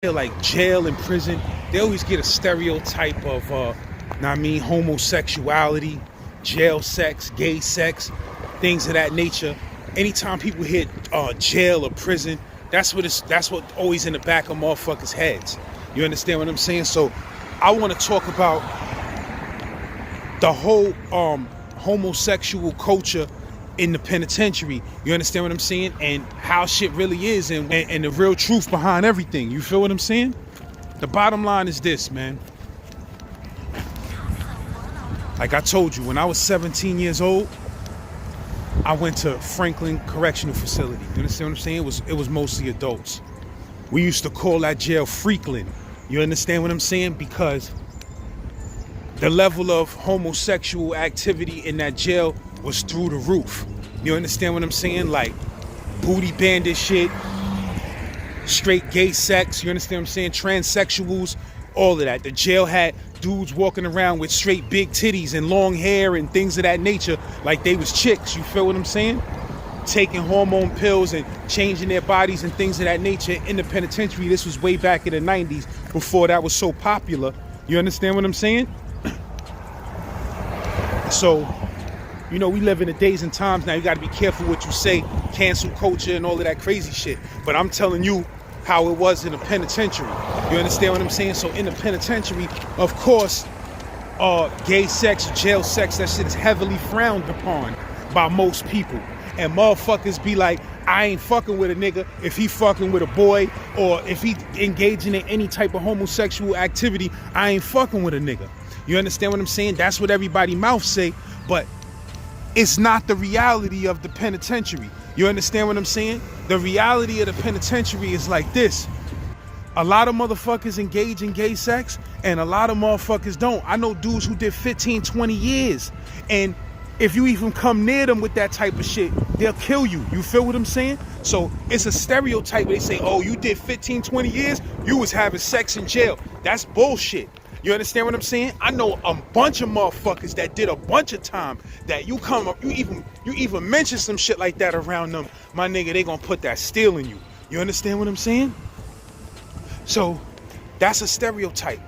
like jail and prison, they always get a stereotype of homosexuality, jail sex, gay sex, things of that nature. Anytime people hit jail or prison, that's what always in the back of motherfuckers' heads. You understand what I'm saying? So I want to talk about the whole homosexual culture in the penitentiary. You understand what I'm saying? And how shit really is, and the real truth behind everything. You feel what I'm saying? The bottom line is this, man. Like I told you, when I was 17 years old, I went to Franklin Correctional Facility. You understand what I'm saying? It was mostly adults. We used to call that jail Freaklin. You understand what I'm saying? Because the level of homosexual activity in that jail was through the roof. You understand what I'm saying? Like booty bandit shit, straight gay sex, you understand what I'm saying? Transsexuals, all of that. The jail had dudes walking around with straight big titties and long hair and things of that nature like they was chicks, you feel what I'm saying? Taking hormone pills and changing their bodies and things of that nature in the penitentiary. This was way back in the 90s before that was so popular. You understand what I'm saying? So, you know, we live in the days and times now. You got to be careful what you say, cancel culture and all of that crazy shit. But I'm telling you how it was in the penitentiary. You understand what I'm saying? So in the penitentiary, of course, gay sex, jail sex, that shit is heavily frowned upon by most people. And motherfuckers be like, I ain't fucking with a nigga if he fucking with a boy, or if he engaging in any type of homosexual activity, I ain't fucking with a nigga. You understand what I'm saying? That's what everybody mouth say, but it's not the reality of the penitentiary. You understand what I'm saying? The reality of the penitentiary is like this. A lot of motherfuckers engage in gay sex and a lot of motherfuckers don't. I know dudes who did 15, 20 years. And if you even come near them with that type of shit, they'll kill you. You feel what I'm saying? So it's a stereotype. They say, oh, you did 15, 20 years, you was having sex in jail. That's bullshit. You understand what I'm saying? I know a bunch of motherfuckers that did a bunch of time that you come up, you even mention some shit like that around them, my nigga, they gonna put that steel in you. You understand what I'm saying? So that's a stereotype.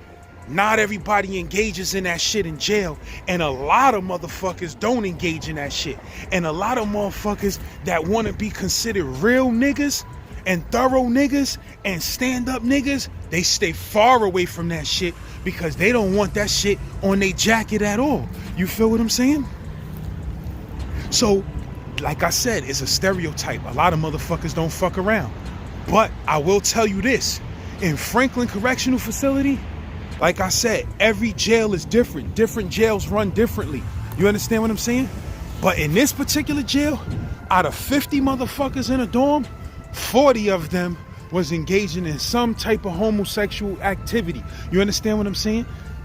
Not everybody engages in that shit in jail, and a lot of motherfuckers don't engage in that shit. And a lot of motherfuckers that want to be considered real niggas and thorough niggas and stand-up niggas, they stay far away from that shit because they don't want that shit on their jacket at all. You feel what I'm saying? So, like I said, it's a stereotype. A lot of motherfuckers don't fuck around. But I will tell you this. In Franklin Correctional Facility, like I said, every jail is different. Different jails run differently. You understand what I'm saying? But in this particular jail, out of 50 motherfuckers in a dorm, 40 of them was engaging in some type of homosexual activity. You understand what I'm saying?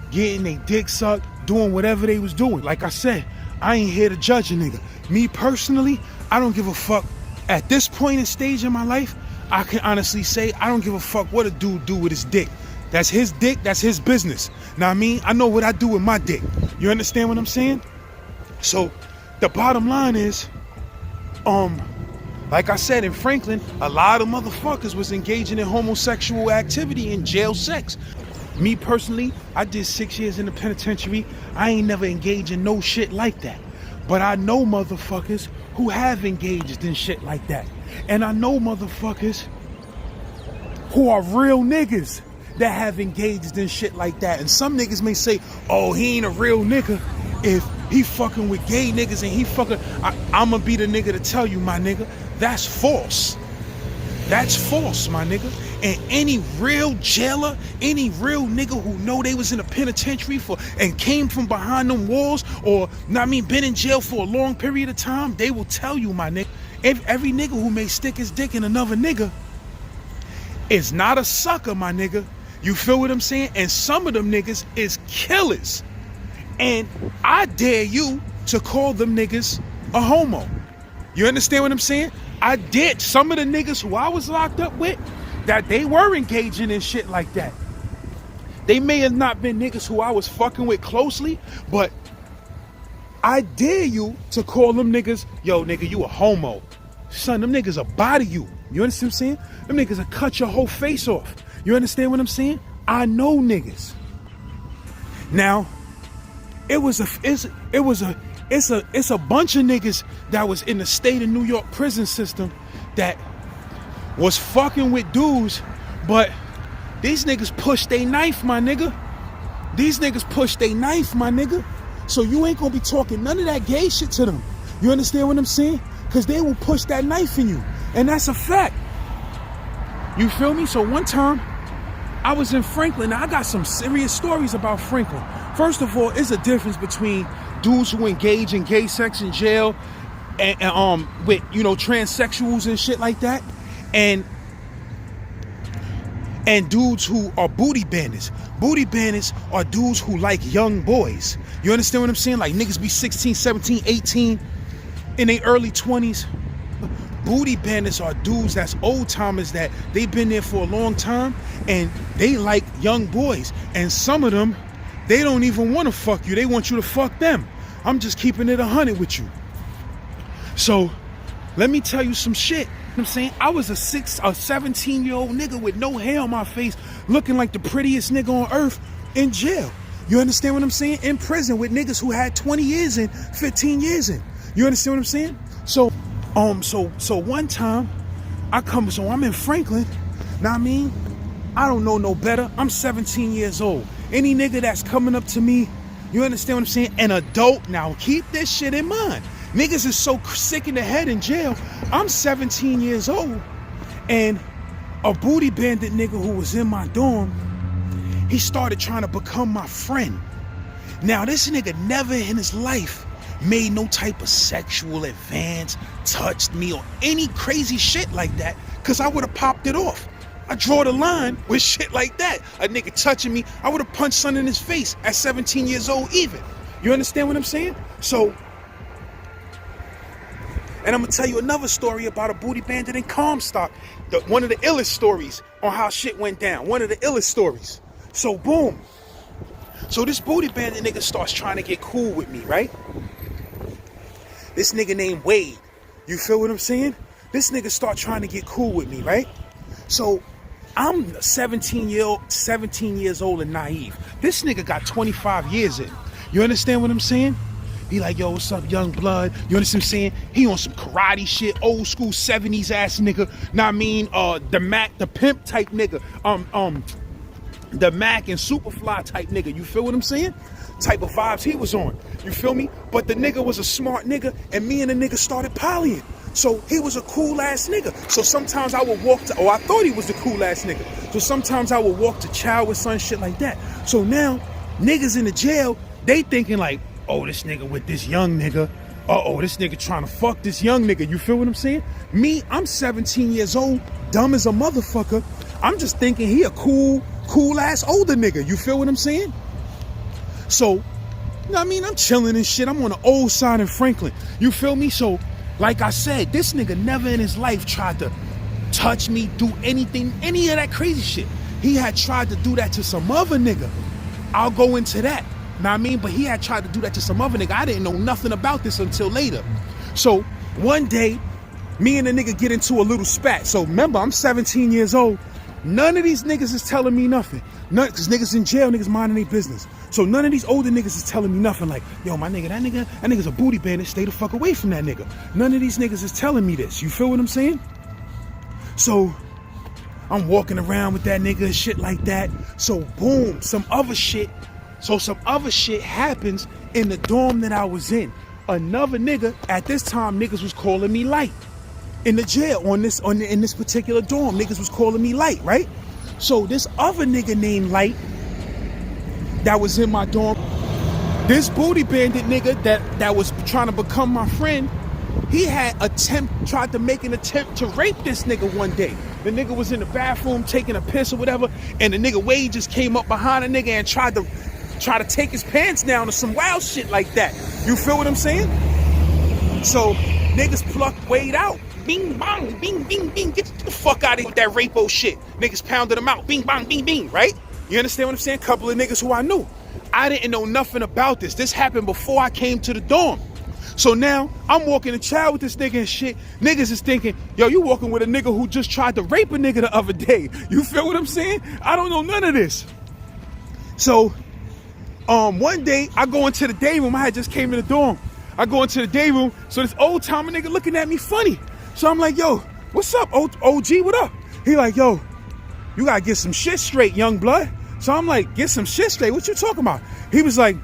Getting their dick sucked, doing whatever they was doing. Like I said, I ain't here to judge a nigga. Me personally, I don't give a fuck. At this point and stage in my life, I can honestly say I don't give a fuck what a dude do with his dick. That's his dick, that's his business. Now I mean, I know what I do with my dick. You understand what I'm saying? So the bottom line is, like I said, in Franklin, a lot of motherfuckers was engaging in homosexual activity and jail sex. Me personally, I did 6 years in the penitentiary. I ain't never engaged in no shit like that. But I know motherfuckers who have engaged in shit like that. And I know motherfuckers who are real niggas that have engaged in shit like that. And some niggas may say, oh, he ain't a real nigga if he fucking with gay niggas and he fucking... I'ma be the nigga to tell you, my nigga, that's false. That's false, my nigga. And any real jailer, any real nigga who know they was in a penitentiary for and came from behind them walls, or been in jail for a long period of time, they will tell you, my nigga, every nigga who may stick his dick in another nigga is not a sucker, my nigga. You feel what I'm saying? And some of them niggas is killers. And I dare you to call them niggas a homo. You understand what I'm saying? I did. Some of the niggas who I was locked up with, that they were engaging in shit like that. They may have not been niggas who I was fucking with closely, but I dare you to call them niggas, yo, nigga, you a homo. Son, them niggas will body you. You understand what I'm saying? Them niggas will cut your whole face off. You understand what I'm saying? I know niggas. Now, it's a bunch of niggas that was in the state of New York prison system that was fucking with dudes, but these niggas pushed they knife, my nigga. These niggas pushed they knife, my nigga. So you ain't gonna be talking none of that gay shit to them. You understand what I'm saying? Because they will push that knife in you. And that's a fact. You feel me? So one time, I was in Franklin. Now, I got some serious stories about Franklin. First of all, it's a difference between dudes who engage in gay sex in jail and with, you know, transsexuals and shit like that, and dudes who are booty bandits. Booty bandits are dudes who like young boys. You understand what I'm saying? Like niggas be 16, 17, 18 in their early 20s. Booty bandits are dudes that's old timers that they've been there for a long time and they like young boys. And some of them, they don't even want to fuck you. They want you to fuck them. I'm just keeping it 100 with you. So let me tell you some shit. You know what I'm saying? I was a 17-year-old nigga with no hair on my face, looking like the prettiest nigga on earth in jail. You understand what I'm saying? In prison with niggas who had 20 years in, 15 years in. You understand what I'm saying? So one time I'm in Franklin. Now I mean, I don't know no better. I'm 17 years old. Any nigga that's coming up to me, you understand what I'm saying? An adult. Now keep this shit in mind. Niggas is so sick in the head in jail. I'm 17 years old, and a booty bandit nigga who was in my dorm, he started trying to become my friend. Now this nigga never in his life made no type of sexual advance, touched me or any crazy shit like that, cause I would have popped it off. I draw the line with shit like that. A nigga touching me, I would have punched something in his face at 17 years old even. You understand what I'm saying? So, and I'm gonna tell you another story about a booty bandit in Comstock. One of the illest stories on how shit went down. One of the illest stories. So boom. So this booty bandit nigga starts trying to get cool with me, right? This nigga named Wade. You feel what I'm saying? This nigga start trying to get cool with me, right? So I'm 17 years old and naive. This nigga got 25 years in. You understand what I'm saying? He like, yo, what's up, young blood? You understand what I'm saying? He on some karate shit, old school 70s ass nigga. Now I mean, the Mac, the pimp type nigga. The Mac and Superfly type nigga. You feel what I'm saying? Type of vibes he was on. You feel me? But the nigga was a smart nigga, and me and the nigga started polying. So he was a cool ass nigga. So sometimes I would walk to, I thought he was the cool ass nigga. So sometimes I would walk to chow with some shit like that. So now niggas in the jail, they thinking like, oh, this nigga with this young nigga. Uh-oh, this nigga trying to fuck this young nigga. You feel what I'm saying? Me, I'm 17 years old, dumb as a motherfucker. I'm just thinking he a cool ass older nigga. You feel what I'm saying? So, you know what I mean? I'm chilling and shit. I'm on the old side in Franklin. You feel me? So, like I said, this nigga never in his life tried to touch me, do anything, any of that crazy shit. He had tried to do that to some other nigga. I'll go into that. Know what I mean? But he had tried to do that to some other nigga. I didn't know nothing about this until later. So one day, me and the nigga get into a little spat. So remember, I'm 17 years old. None of these niggas is telling me nothing. None, cause niggas in jail, niggas minding their business. So none of these older niggas is telling me nothing like, yo, my nigga, that nigga's a booty bandit. Stay the fuck away from that nigga. None of these niggas is telling me this. You feel what I'm saying? So I'm walking around with that nigga and shit like that. So boom, some other shit happens in the dorm that I was in. Another nigga, at this time, niggas was calling me light. In the jail, in this particular dorm, niggas was calling me light, right? So this other nigga named Light that was in my dorm, this booty bandit nigga that was trying to become my friend, he tried to make an attempt to rape this nigga one day. The nigga was in the bathroom taking a piss or whatever, and the nigga Wade just came up behind the nigga and tried to take his pants down or some wild shit like that. You feel what I'm saying? So niggas plucked Wade out. Bing, bang, bing, bing, bing. Get the fuck out of here with that rapo shit. Niggas pounded him out. Bing, bang, bing, bing, right? You understand what I'm saying? Couple of niggas who I knew. I didn't know nothing about this. This happened before I came to the dorm. So now I'm walking the child with this nigga and shit. Niggas is thinking, yo, you walking with a nigga who just tried to rape a nigga the other day. You feel what I'm saying? I don't know none of this. So one day I go into the day room. I had just came in the dorm. I go into the day room. So this old timer nigga looking at me funny. So I'm like, yo, what's up, OG? What up? He like, yo, you gotta get some shit straight, young blood. So I'm like, get some shit straight. What you talking about? He was like,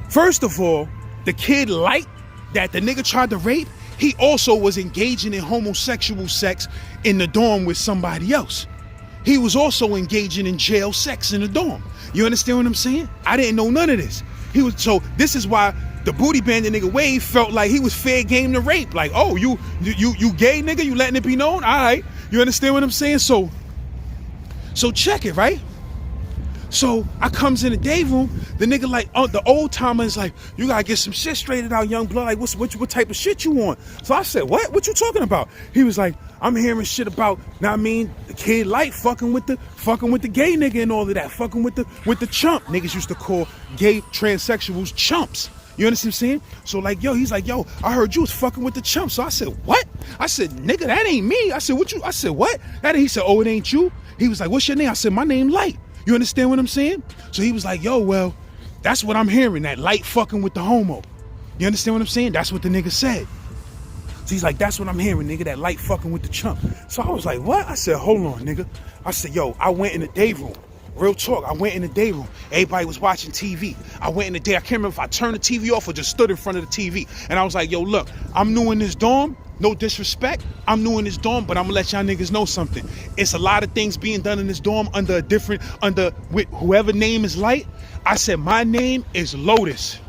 first of all, the kid Light that the nigga tried to rape, he also was engaging in homosexual sex in the dorm with somebody else. He was also engaging in jail sex in the dorm. You understand what I'm saying? I didn't know none of this. So this is why the booty bandit nigga Wade felt like he was fair game to rape. Like, oh, you gay nigga, you letting it be known? All right. You understand what I'm saying? So check it, right? So I comes in the day room, the nigga like, the old timer is like, you gotta get some shit straightened out, young blood. Like, what type of shit you want? So I said, what? What you talking about? He was like, I'm hearing shit about, now I mean, the kid Light fucking with the gay nigga and all of that, fucking with the chump. Niggas used to call gay transsexuals chumps. You understand what I'm saying? So like, yo, he's like, yo, I heard you was fucking with the chump. So I said, what? I said, nigga, that ain't me. I said, what? He said, oh, it ain't you? He was like, what's your name? I said, my name Light. You understand what I'm saying? So he was like, yo, well, that's what I'm hearing, that Light fucking with the homo. You understand what I'm saying? That's what the nigga said. So he's like, that's what I'm hearing, nigga, that Light fucking with the chump. So I was like, what? I said, hold on, nigga. I said, yo, I went in the day room. Real talk, I went in the day room. Everybody was watching TV. I went in the day. I can't remember if I turned the TV off or just stood in front of the TV. And I was like, yo, look, I'm new in this dorm. No disrespect. I'm new in this dorm, but I'm gonna let y'all niggas know something. It's a lot of things being done in this dorm with whoever name is Light. I said, my name is Lotus.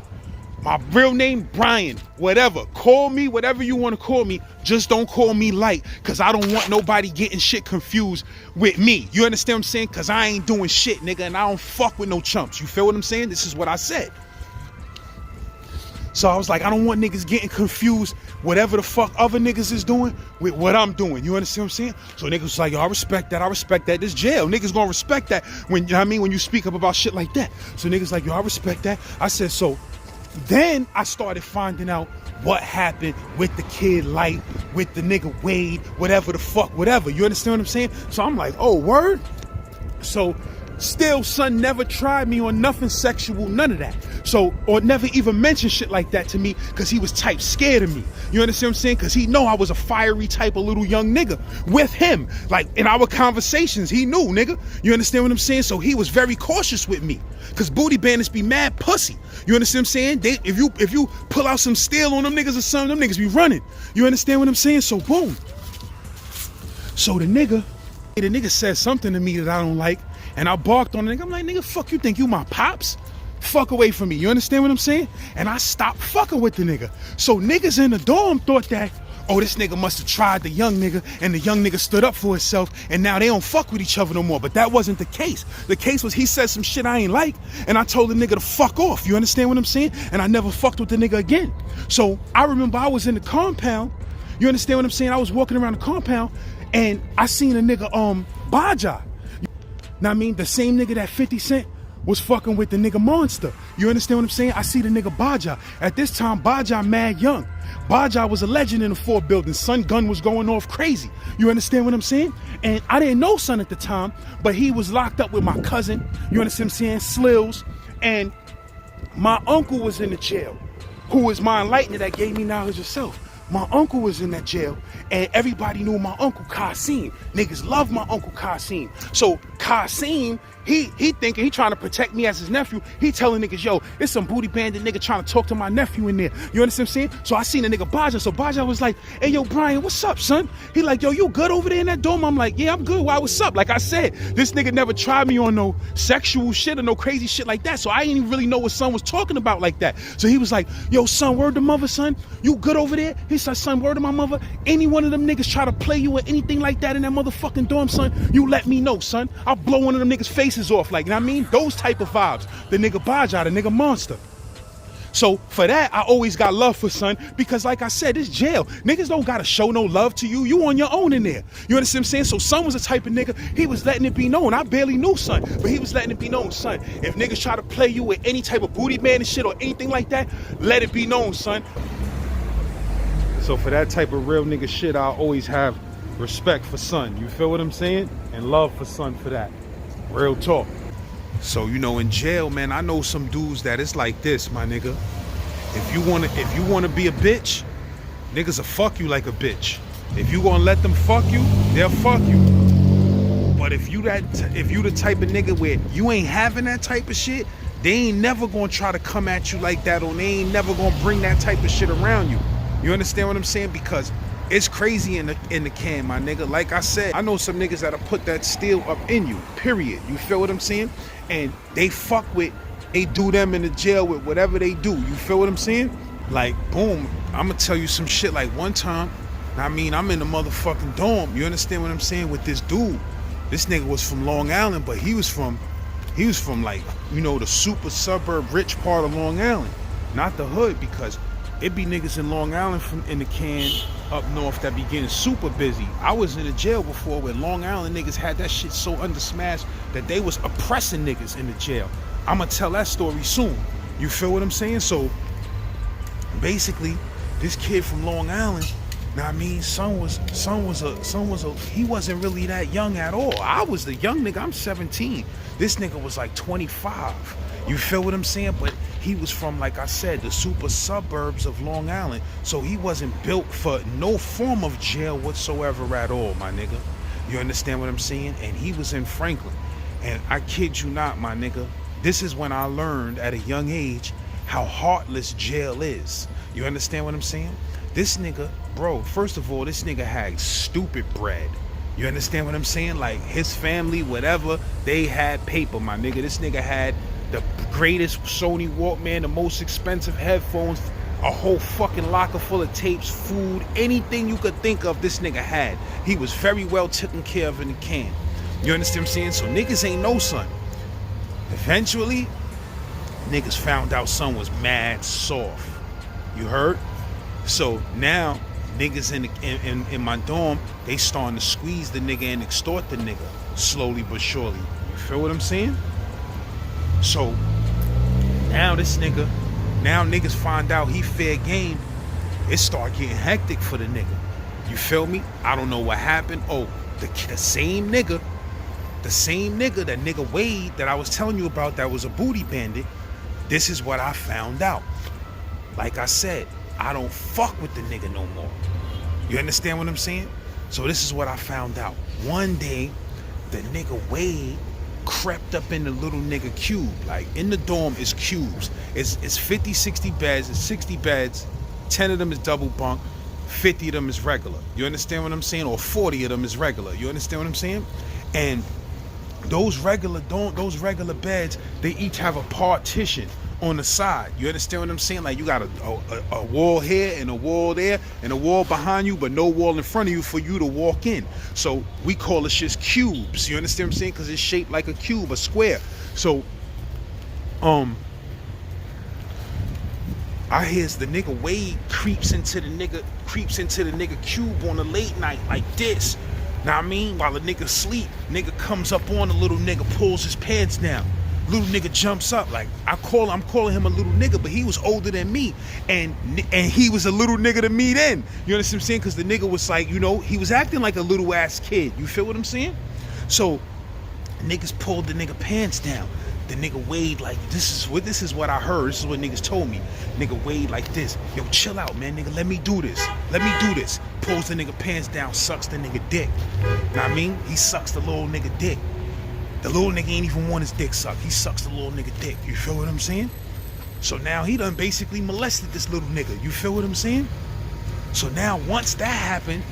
My real name, Brian. Whatever. Call me whatever you want to call me. Just don't call me Light, because I don't want nobody getting shit confused with me. You understand what I'm saying? Because I ain't doing shit, nigga, and I don't fuck with no chumps. You feel what I'm saying? This is what I said. So I was like, I don't want niggas getting confused, whatever the fuck other niggas is doing, with what I'm doing. You understand what I'm saying? So niggas was like, yo, I respect that. I respect that. This jail. Niggas gonna respect that when, you know what I mean, when you speak up about shit like that. So niggas like, yo, I respect that. I said, so then I started finding out what happened with the kid Light, with the nigga Wade, whatever the fuck, whatever. You understand what I'm saying? So I'm like, oh, word? So still, son never tried me on nothing sexual, none of that. So, or never even mentioned shit like that to me, because he was type scared of me. You understand what I'm saying? Because he know I was a fiery type of little young nigga with him. Like, in our conversations, he knew, nigga. You understand what I'm saying? So he was very cautious with me, because booty bandits be mad pussy. You understand what I'm saying? If you pull out some steel on them niggas or something, them niggas be running. You understand what I'm saying? So boom. So the nigga said something to me that I don't like, and I barked on the nigga. I'm like, nigga, fuck you think you my pops? Fuck away from me. You understand what I'm saying? And I stopped fucking with the nigga. So niggas in the dorm thought that, oh, this nigga must have tried the young nigga, and the young nigga stood up for himself, and now they don't fuck with each other no more. But that wasn't the case. The case was he said some shit I ain't like, and I told the nigga to fuck off. You understand what I'm saying? And I never fucked with the nigga again. So I remember I was in the compound. You understand what I'm saying? I was walking around the compound, and I seen a nigga, Baja. Now I mean, the same nigga that 50 Cent was fucking with the nigga Monster. You understand what I'm saying? I see the nigga Baja. At this time, Baja mad young. Baja was a legend in the Fort building. Son gun was going off crazy. You understand what I'm saying? And I didn't know Son at the time, but he was locked up with my cousin. You understand what I'm saying? Slills. And my uncle was in the jail, who was my enlightener that gave me knowledge of self. My uncle was in that jail, and everybody knew my uncle Kasim. Niggas love my uncle Kasim. So Kasim, he thinking he trying to protect me as his nephew. He telling niggas, yo, it's some booty bandit nigga trying to talk to my nephew in there. You understand what I'm saying? So I seen the nigga Baja. So Baja was like, hey, yo, Brian, what's up, son? He like, yo, you good over there in that dorm? I'm like, yeah, I'm good. Why, what's up? Like I said, this nigga never tried me on no sexual shit or no crazy shit like that. So I didn't even really know what Son was talking about like that. So he was like, yo, son, word to mother, son. You good over there? He said, son, word to my mother. Any one of them niggas try to play you or anything like that in that motherfucking dorm, son, you let me know, son. I'll blow one of them niggas' faces off. Like, you know what I mean? Those type of vibes. The nigga Baja, the nigga Monster. So for that, I always got love for son, because like I said, it's jail. Niggas don't gotta show no love to you. You on your own in there. You understand what I'm saying? So son was the type of nigga, he was letting it be known. I barely knew son, but he was letting it be known, son. If niggas try to play you with any type of booty man and shit or anything like that, let it be known, son. So for that type of real nigga shit, I'll always have respect for son. You feel what I'm saying? And love for son for that. Real talk. So, you know, in jail, man, I know some dudes that it's like this, my nigga. If you wanna be a bitch, niggas will fuck you like a bitch. If you gonna let them fuck you, they'll fuck you. But if you the type of nigga where you ain't having that type of shit, they ain't never gonna try to come at you like that, or they ain't never gonna bring that type of shit around you. You understand what I'm saying? Because it's crazy in the can, my nigga. Like I said, I know some niggas that'll put that steel up in you, period. You feel what I'm saying? And they do them in the jail with whatever they do. You feel what I'm saying? Like, boom, I'm gonna tell you some shit. Like one time, I mean, I'm in the motherfucking dorm. You understand what I'm saying? With this dude. This nigga was from Long Island, but he was from like, you know, the super suburb rich part of Long Island. Not the hood, because it be niggas in Long Island in the can up north that be getting super busy. I was in a jail before where Long Island niggas had that shit so undersmashed that they was oppressing niggas in the jail. I'ma tell that story soon. You feel what I'm saying? So basically, this kid from Long Island, now I mean, he wasn't really that young at all. I was the young nigga. I'm 17. This nigga was like 25. You feel what I'm saying? But he was from, like I said, the super suburbs of Long Island. So he wasn't built for no form of jail whatsoever at all, my nigga. You understand what I'm saying? And he was in Franklin. And I kid you not, my nigga, this is when I learned at a young age how heartless jail is. You understand what I'm saying? This nigga, bro, first of all, this nigga had stupid bread. You understand what I'm saying? Like, his family, whatever, they had paper, my nigga. This nigga had the greatest Sony Walkman, the most expensive headphones, a whole fucking locker full of tapes, food, anything you could think of, this nigga had. He was very well taken care of in the can. You understand what I'm saying? So niggas ain't no son. Eventually, niggas found out son was mad soft. You heard? So now niggas in my dorm, they starting to squeeze the nigga and extort the nigga slowly but surely. You feel what I'm saying? So now niggas find out he fair game. It start getting hectic for the nigga. You feel me? I don't know what happened. Oh, the same nigga, that nigga Wade that I was telling you about, that was a booty bandit. This is what I found out. Like I said, I don't fuck with the nigga no more. You understand what I'm saying? So this is what I found out. One day, the nigga Wade crept up in the little nigga cube. Like, in the dorm is cubes. It's 50, 60 beds, it's 60 beds, 10 of them is double bunk, 50 of them is regular. You understand what I'm saying? Or 40 of them is regular. You understand what I'm saying? And those regular beds, they each have a partition on the side. You understand what I'm saying? Like, you got a wall here and a wall there and a wall behind you, but no wall in front of you for you to walk in. So we call it just cubes. You understand what I'm saying? Because it's shaped like a cube, a square. So I hears the nigga Wade creeps into the nigga cube on a late night like this. Now I mean, while the nigga sleep, nigga comes up on the little nigga, pulls his pants down. Little nigga jumps up. Like, I'm calling him a little nigga, but he was older than me, and he was a little nigga to me then. You understand what I'm saying? Because the nigga was like, you know, he was acting like a little ass kid. You feel what I'm saying? So niggas pulled the nigga pants down. The nigga Wade, like, this is what I heard. This is what niggas told me. Nigga Wade like this. Yo, chill out, man, nigga. Let me do this. Pulls the nigga pants down, sucks the nigga dick. Know what I mean? He sucks the little nigga dick. The little nigga ain't even want his dick sucked. He sucks the little nigga dick. You feel what I'm saying? So now he done basically molested this little nigga. You feel what I'm saying? So now once that happened,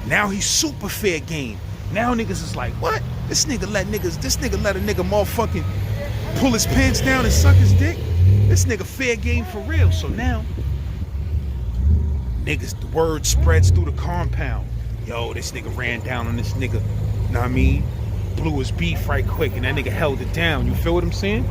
now he's super fair game. Now niggas is like, what? This nigga let a nigga motherfucking pull his pants down and suck his dick? This nigga fair game for real. So now, niggas, the word spreads through the compound. Yo, this nigga ran down on this nigga. Know what I mean? blew his beef right quick, and that nigga held it down. You feel what I'm saying?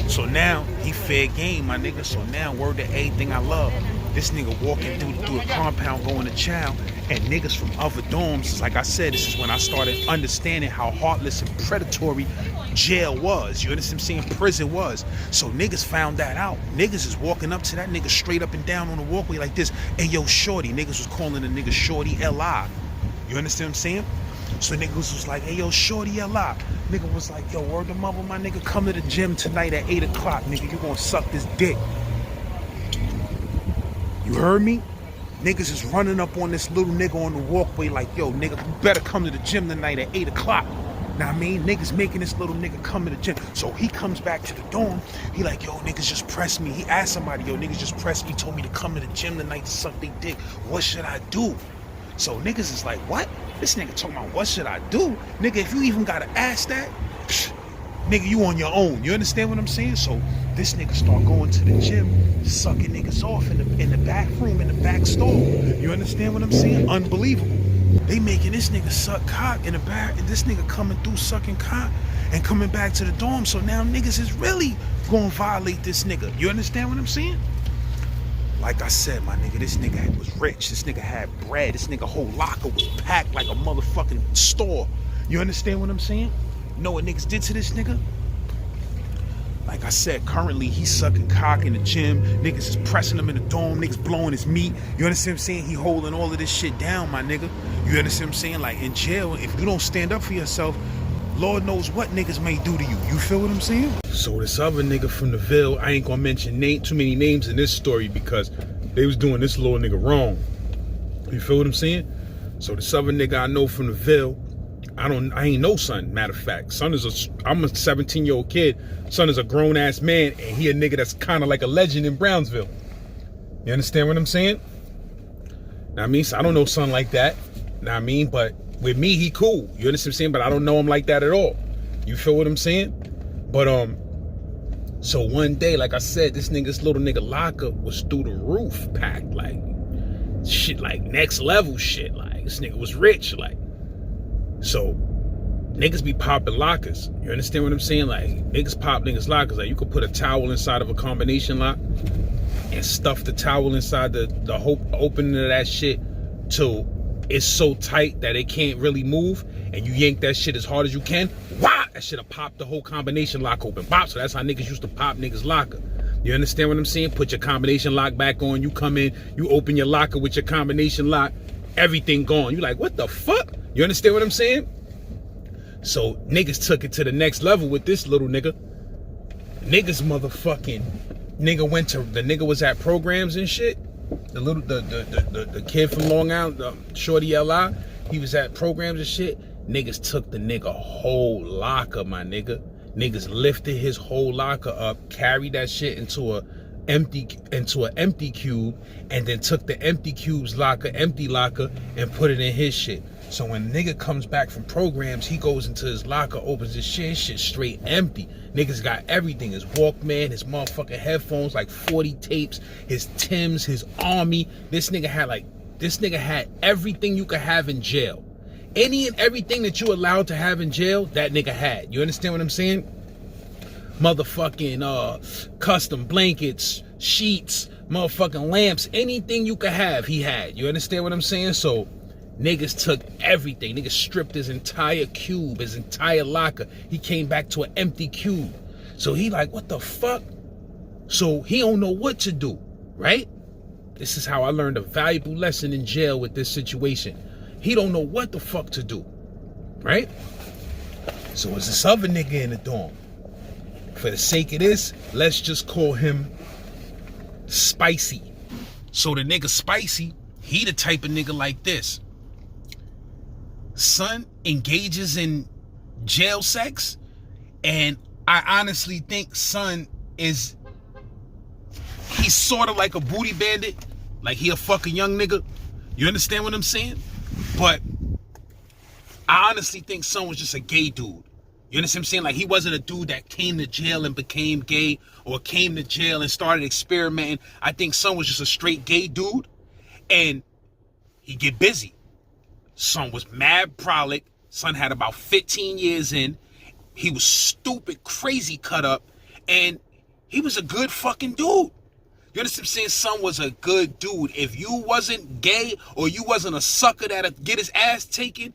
So now he fair game, my nigga. So now word to everything I love. This nigga walking through the compound going to chow, and niggas from other dorms, like I said, this is when I started understanding how heartless and predatory jail was. You understand what I'm saying? Prison was. So niggas found that out. Niggas is walking up to that nigga straight up and down on the walkway like this. Hey, yo, shorty. Niggas was calling the nigga shorty L.I. You understand what I'm saying? So niggas was like, hey, yo, shorty L.I. Nigga was like, yo, word to mother, my nigga, come to the gym tonight at 8 o'clock. Nigga, you gonna suck this dick. You heard me? Niggas is running up on this little nigga on the walkway like, yo, nigga, you better come to the gym tonight at 8 o'clock. Now, I mean, niggas making this little nigga come to the gym. So he comes back to the dorm. He like, yo, niggas just pressed me. He asked somebody, yo, niggas just pressed me, told me to come to the gym tonight to suck their dick. What should I do? So niggas is like, what? This nigga talking about what should I do? Nigga, if you even gotta ask that, nigga, you on your own. You understand what I'm saying? So this nigga start going to the gym, sucking niggas off in the back room, in the back stall. You understand what I'm saying? Unbelievable. They making this nigga suck cock in the back, and this nigga coming through sucking cock and coming back to the dorm. So now niggas is really gonna violate this nigga. You understand what I'm saying? Like I said, my nigga, this nigga was rich. This nigga had bread. This nigga whole locker was packed like a motherfucking store. You understand what I'm saying? You know what niggas did to this nigga? Like I said, currently he's sucking cock in the gym. Niggas is pressing him in the dome. Niggas blowing his meat. You understand what I'm saying? He holding all of this shit down, my nigga. You understand what I'm saying? Like in jail, if you don't stand up for yourself, Lord knows what niggas may do to you. You feel what I'm saying? So this other nigga from the Ville, I ain't gonna mention too many names in this story because they was doing this little nigga wrong. You feel what I'm saying? So this other nigga I know from the Ville, I ain't no son, matter of fact. Son is I'm a 17-year-old kid. Son is a grown-ass man, and he a nigga that's kind of like a legend in Brownsville. You understand what I'm saying? Now I mean, so I don't know son like that. Now I mean, but with me, he cool. You understand what I'm saying? But I don't know him like that at all. You feel what I'm saying? But so one day, like I said, this little nigga locker was through the roof, packed like shit, like next level shit. Like this nigga was rich, like. So niggas be popping lockers. You understand what I'm saying? Like niggas pop niggas lockers. Like you could put a towel inside of a combination lock and stuff the towel inside the whole opening of that shit till it's so tight that it can't really move, and you yank that shit as hard as you can. Wah! That shit'll pop the whole combination lock open. Bop. So that's how niggas used to pop niggas locker. You understand what I'm saying? Put your combination lock back on. You come in, you open your locker with your combination lock, everything gone. You like, what the fuck? You understand what I'm saying? So niggas took it to the next level with this little nigga. Niggas motherfucking the nigga was at programs and shit. The kid from Long Island, Shorty L.I., he was at programs and shit. Niggas took the nigga whole locker, my nigga. Niggas lifted his whole locker up, carried that shit into an empty cube, and then took the empty cube's empty locker, and put it in his shit. So when nigga comes back from programs, he goes into his locker, opens his shit straight empty. Niggas got everything, his Walkman, his motherfucking headphones, like 40 tapes, his Timbs, his Army. This nigga had everything you could have in jail. Any and everything that you allowed to have in jail, that nigga had. You understand what I'm saying? Motherfucking custom blankets, sheets, motherfucking lamps, anything you could have, he had. You understand what I'm saying? So niggas took everything. Niggas stripped his entire cube, his entire locker. He came back to an empty cube. So he like, what the fuck? So he don't know what to do, right? This is how I learned a valuable lesson in jail with this situation. He don't know what the fuck to do, right? So it's this other nigga in the dorm. For the sake of this, let's just call him Spicy. So the nigga Spicy, he the type of nigga like this. Son engages in jail sex, and I honestly think son he's sort of like a booty bandit, like he a fucking young nigga. You understand what I'm saying? But I honestly think son was just a gay dude. You understand what I'm saying? Like he wasn't a dude that came to jail and became gay, or came to jail and started experimenting. I think son was just a straight gay dude, and he get busy. Son was mad prolific, Son had about 15 years in. He was stupid, crazy cut up, and he was a good fucking dude. You understand what I'm saying? Son was a good dude. If you wasn't gay or you wasn't a sucker that'd get his ass taken,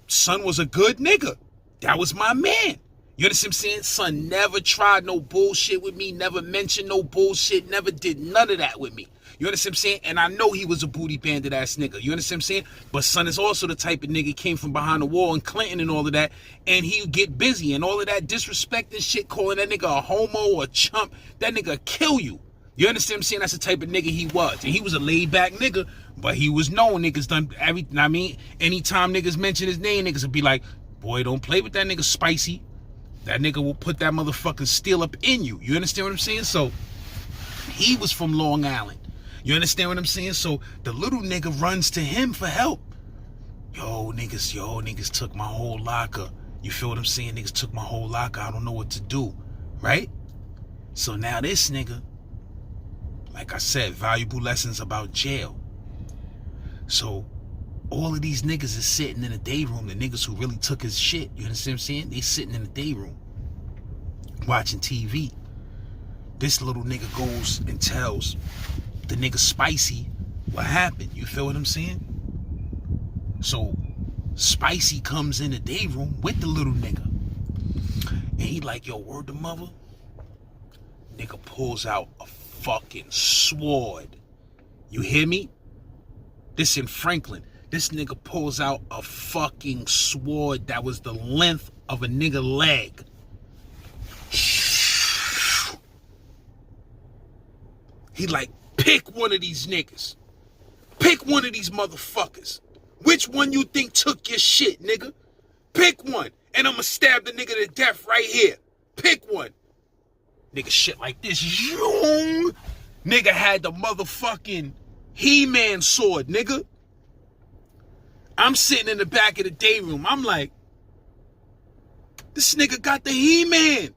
son was a good nigga. That was my man. You understand what I'm saying? Son never tried no bullshit with me, never mentioned no bullshit, never did none of that with me. You understand what I'm saying? And I know he was a booty bandit ass nigga. You understand what I'm saying? But son is also the type of nigga came from behind the wall and Clinton and all of that, and he get busy and all of that disrespecting shit, calling that nigga a homo or a chump. That nigga kill you. You understand what I'm saying? That's the type of nigga he was. And he was a laid back nigga, but he was known. Niggas done everything. I mean, anytime niggas mention his name, niggas would be like, boy, don't play with that nigga Spicy. That nigga will put that motherfucking steel up in you. You understand what I'm saying? So he was from Long Island. You understand what I'm saying? So the little nigga runs to him for help. Yo, niggas took my whole locker. You feel what I'm saying? Niggas took my whole locker. I don't know what to do. Right? So now this nigga, like I said, valuable lessons about jail. So all of these niggas is sitting in the day room, the niggas who really took his shit. You understand what I'm saying? They sitting in the day room watching TV. This little nigga goes and tells the nigga Spicy what happened. You feel what I'm saying? So Spicy comes in the day room with the little nigga. And he like, yo, word to mother? Nigga pulls out a fucking sword. You hear me? This in Franklin. This nigga pulls out a fucking sword that was the length of a nigga leg. He like, pick one of these niggas. Pick one of these motherfuckers. Which one you think took your shit, nigga? Pick one. And I'ma stab the nigga to death right here. Pick one. Nigga shit like this. Nigga had the motherfucking He-Man sword, nigga. I'm sitting in the back of the day room. I'm like, this nigga got the He-Man.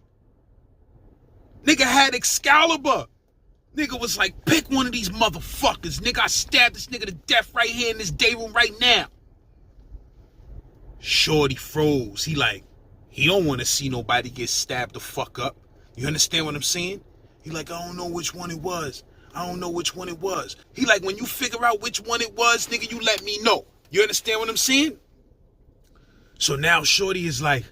Nigga had Excalibur. Nigga was like, pick one of these motherfuckers. Nigga, I stabbed this nigga to death right here in this day room right now. Shorty froze. He like, he don't want to see nobody get stabbed the fuck up. You understand what I'm saying? He like, I don't know which one it was. I don't know which one it was. He like, when you figure out which one it was, nigga, you let me know. You understand what I'm saying? So now Shorty is like,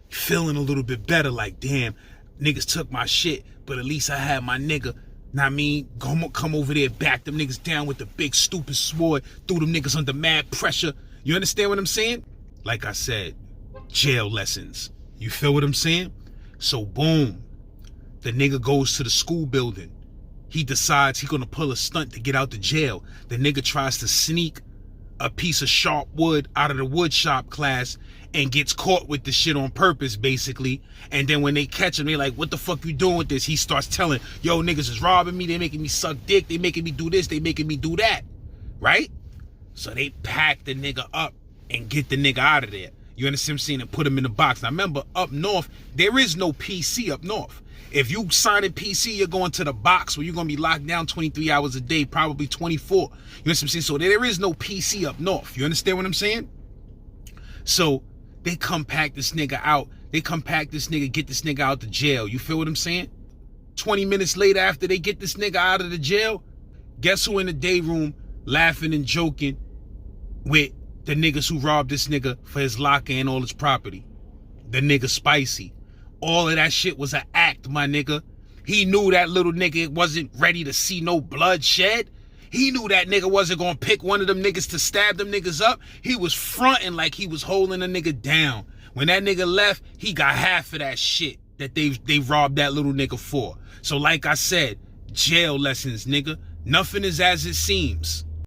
feeling a little bit better. Like, damn, niggas took my shit, but at least I had my nigga. Know what I mean? Come over there, back them niggas down with the big stupid sword, threw them niggas under mad pressure. You understand what I'm saying? Like I said, jail lessons. You feel what I'm saying? So boom, the nigga goes to the school building. He decides he's gonna pull a stunt to get out the jail. The nigga tries to sneak a piece of sharp wood out of the wood shop class and gets caught with the shit on purpose, basically. And then when they catch him, they like, what the fuck you doing with this? He starts telling, yo, niggas is robbing me. They making me suck dick. They making me do this. They making me do that. Right? So they pack the nigga up and get the nigga out of there. You understand what I'm saying? And put him in the box. Now remember, up north, there is no PC up north. If you sign a PC, you're going to the box where you're going to be locked down 23 hours a day, probably 24. You know what I'm saying? So there is no PC up north. You understand what I'm saying? So they come pack this nigga out. They come pack this nigga, get this nigga out the jail. You feel what I'm saying? 20 minutes later, after they get this nigga out of the jail, guess who in the day room laughing and joking with the niggas who robbed this nigga for his locker and all his property? The nigga Spicy. All of that shit was an act, my nigga. He knew that little nigga wasn't ready to see no bloodshed. He knew that nigga wasn't gonna pick one of them niggas to stab them niggas up. He was fronting like he was holding a nigga down. When that nigga left, he got half of that shit that they robbed that little nigga for. So like I said, jail lessons, nigga. Nothing is as it seems.